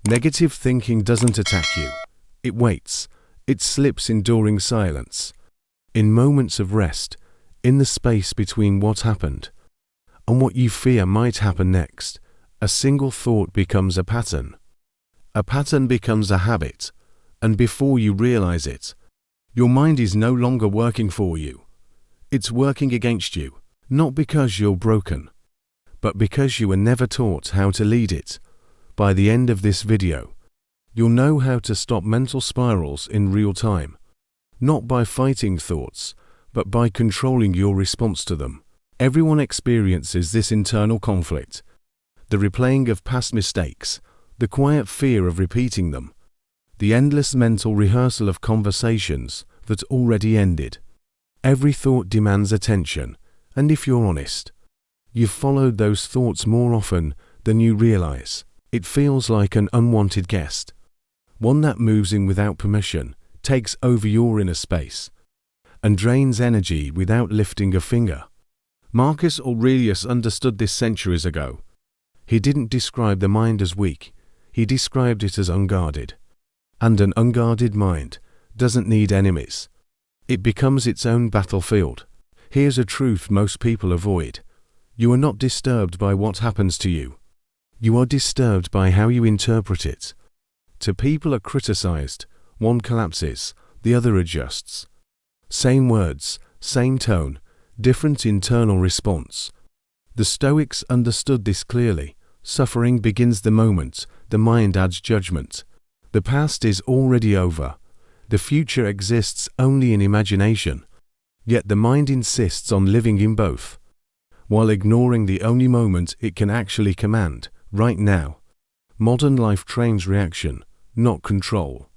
Negative thinking doesn't attack you. It waits. It slips enduring silence. In moments of rest, in the space between what happened and what you fear might happen next, a single thought becomes a pattern. A pattern becomes a habit, and before you realize it, your mind is no longer working for you. It's working against you, not because you're broken, but because you were never taught how to lead it. By the end of this video, you'll know how to stop mental spirals in real time, not by fighting thoughts, but by controlling your response to them. Everyone experiences this internal conflict, the replaying of past mistakes, the quiet fear of repeating them, the endless mental rehearsal of conversations that already ended. Every thought demands attention, and if you're honest, you've followed those thoughts more often than you realize. It feels like an unwanted guest, one that moves in without permission, takes over your inner space, and drains energy without lifting a finger. Marcus Aurelius understood this centuries ago. He didn't describe the mind as weak, he described it as unguarded. And an unguarded mind doesn't need enemies. It becomes its own battlefield. Here's a truth most people avoid. You are not disturbed by what happens to you. You are disturbed by how you interpret it. Two people are criticized, one collapses, the other adjusts. Same words, same tone, different internal response. The Stoics understood this clearly. Suffering begins the moment the mind adds judgment. The past is already over. The future exists only in imagination. Yet the mind insists on living in both, while ignoring the only moment it can actually command, right now. Modern life trains reaction, not control.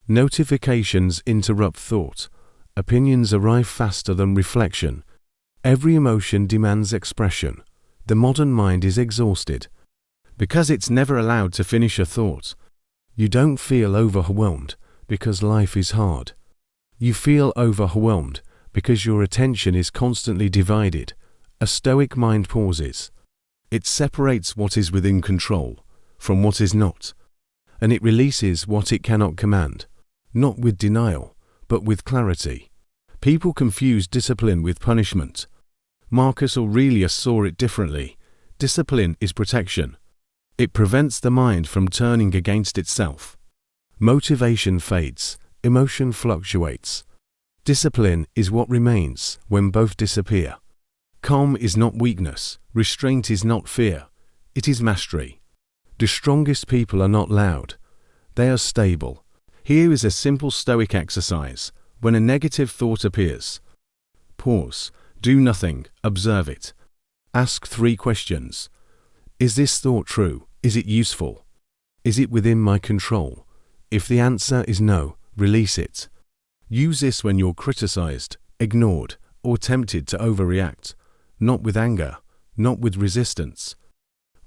Notifications interrupt thought. Opinions arrive faster than reflection. Every emotion demands expression. The modern mind is exhausted because it's never allowed to finish a thought. You don't feel overwhelmed because life is hard. You feel overwhelmed because your attention is constantly divided. A Stoic mind pauses. It separates what is within control from what is not, and it releases what it cannot command, not with denial, but with clarity. People confuse discipline with punishment. Marcus Aurelius saw it differently. Discipline is protection. It prevents the mind from turning against itself. Motivation fades, emotion fluctuates. Discipline is what remains when both disappear. Calm is not weakness, restraint is not fear, it is mastery. The strongest people are not loud, they are stable. Here is a simple Stoic exercise. When a negative thought appears, pause, do nothing, observe it. Ask 3 questions. Is this thought true? Is it useful? Is it within my control? If the answer is no, release it. Use this when you're criticized, ignored, or tempted to overreact. Not with anger, not with resistance.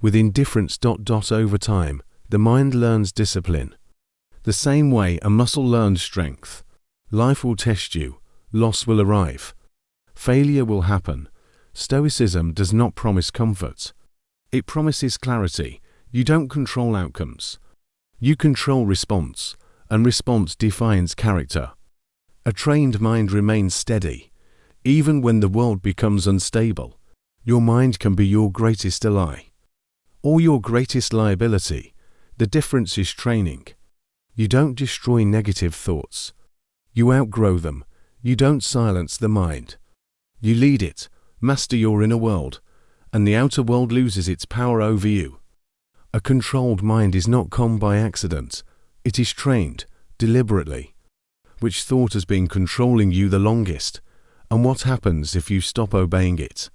With indifference. Over time, the mind learns discipline. The same way a muscle learns strength. Life will test you, loss will arrive, failure will happen. Stoicism does not promise comfort. It promises clarity. You don't control outcomes. You control response, and response defines character. A trained mind remains steady. Even when the world becomes unstable, your mind can be your greatest ally, or your greatest liability. The difference is training. You don't destroy negative thoughts. You outgrow them. You don't silence the mind. You lead it, master your inner world, and the outer world loses its power over you. A controlled mind is not calm by accident. It is trained, deliberately. Which thought has been controlling you the longest, and what happens if you stop obeying it?